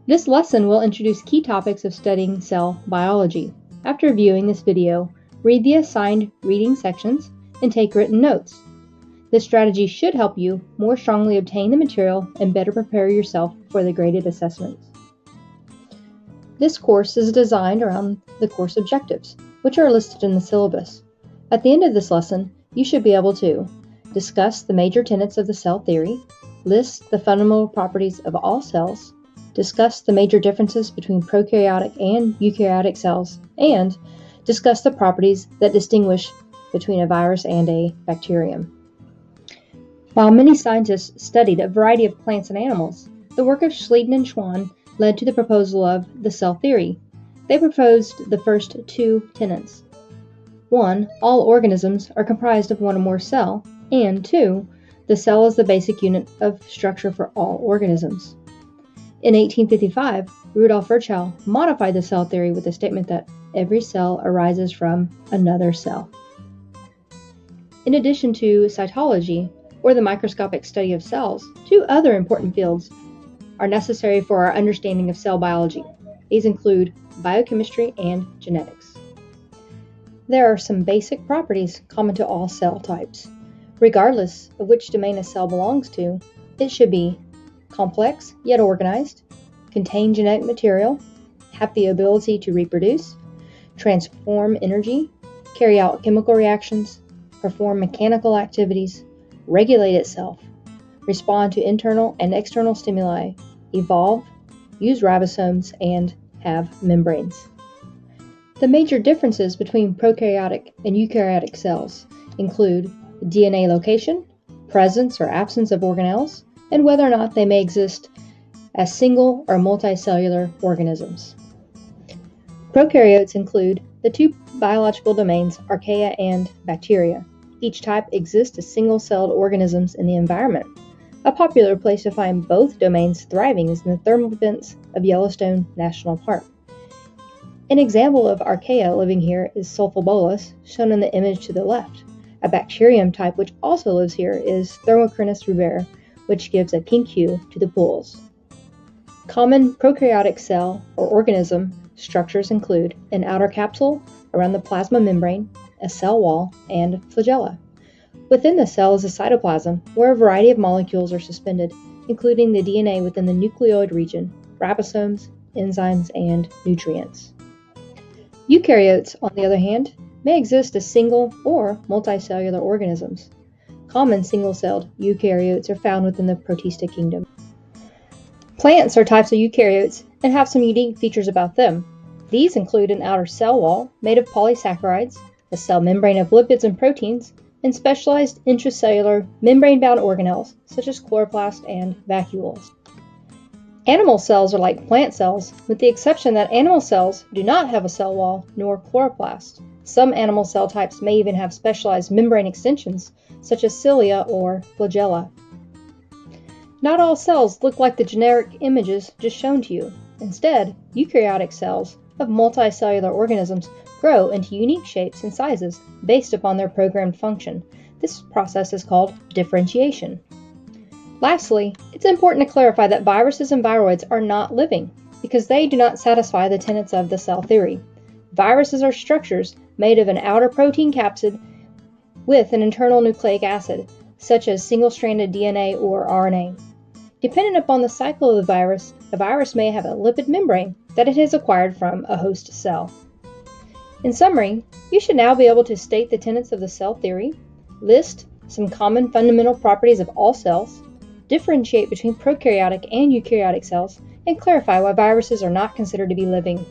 This lesson will introduce key topics of studying cell biology. After viewing this video, read the assigned reading sections and take written notes. This strategy should help you more strongly obtain the material and better prepare yourself for the graded assessments. This course is designed around the course objectives, which are listed in the syllabus. At the end of this lesson, you should be able to discuss the major tenets of the cell theory, list the fundamental properties of all cells, discuss the major differences between prokaryotic and eukaryotic cells, and discuss the properties that distinguish between a virus and a bacterium. While many scientists studied a variety of plants and animals, the work of Schleiden and Schwann led to the proposal of the cell theory. They proposed the first two tenets. 1. All organisms are comprised of one or more cells, and 2. The cell is the basic unit of structure for all organisms. In 1855, Rudolf Virchow modified the cell theory with the statement that every cell arises from another cell. In addition to cytology, or the microscopic study of cells, two other important fields are necessary for our understanding of cell biology. These include biochemistry and genetics. There are some basic properties common to all cell types. Regardless of which domain a cell belongs to, it should be complex yet organized, contain genetic material, have the ability to reproduce, transform energy, carry out chemical reactions, perform mechanical activities, regulate itself, respond to internal and external stimuli, evolve, use ribosomes, and have membranes. The major differences between prokaryotic and eukaryotic cells include DNA location, presence or absence of organelles, and whether or not they may exist as single or multicellular organisms. Prokaryotes include the two biological domains, archaea and bacteria. Each type exists as single-celled organisms in the environment. A popular place to find both domains thriving is in the thermal vents of Yellowstone National Park. An example of archaea living here is Sulfobolus, shown in the image to the left. A bacterium type which also lives here is Thermocrinis rubera, which gives a pink hue to the pools. Common prokaryotic cell or organism structures include an outer capsule around the plasma membrane, a cell wall, and flagella. Within the cell is a cytoplasm where a variety of molecules are suspended, including the DNA within the nucleoid region, ribosomes, enzymes, and nutrients. Eukaryotes, on the other hand, may exist as single or multicellular organisms. Common single-celled eukaryotes are found within the Protista kingdom. Plants are types of eukaryotes and have some unique features about them. These include an outer cell wall made of polysaccharides, a cell membrane of lipids and proteins, and specialized intracellular membrane-bound organelles such as chloroplasts and vacuoles. Animal cells are like plant cells, with the exception that animal cells do not have a cell wall nor chloroplast. Some animal cell types may even have specialized membrane extensions, such as cilia or flagella. Not all cells look like the generic images just shown to you. Instead, eukaryotic cells of multicellular organisms grow into unique shapes and sizes based upon their programmed function. This process is called differentiation. Lastly, it's important to clarify that viruses and viroids are not living because they do not satisfy the tenets of the cell theory. Viruses are structures made of an outer protein capsid with an internal nucleic acid, such as single-stranded DNA or RNA. Depending upon the cycle of the virus may have a lipid membrane that it has acquired from a host cell. In summary, you should now be able to state the tenets of the cell theory, list some common fundamental properties of all cells, differentiate between prokaryotic and eukaryotic cells, and clarify why viruses are not considered to be living.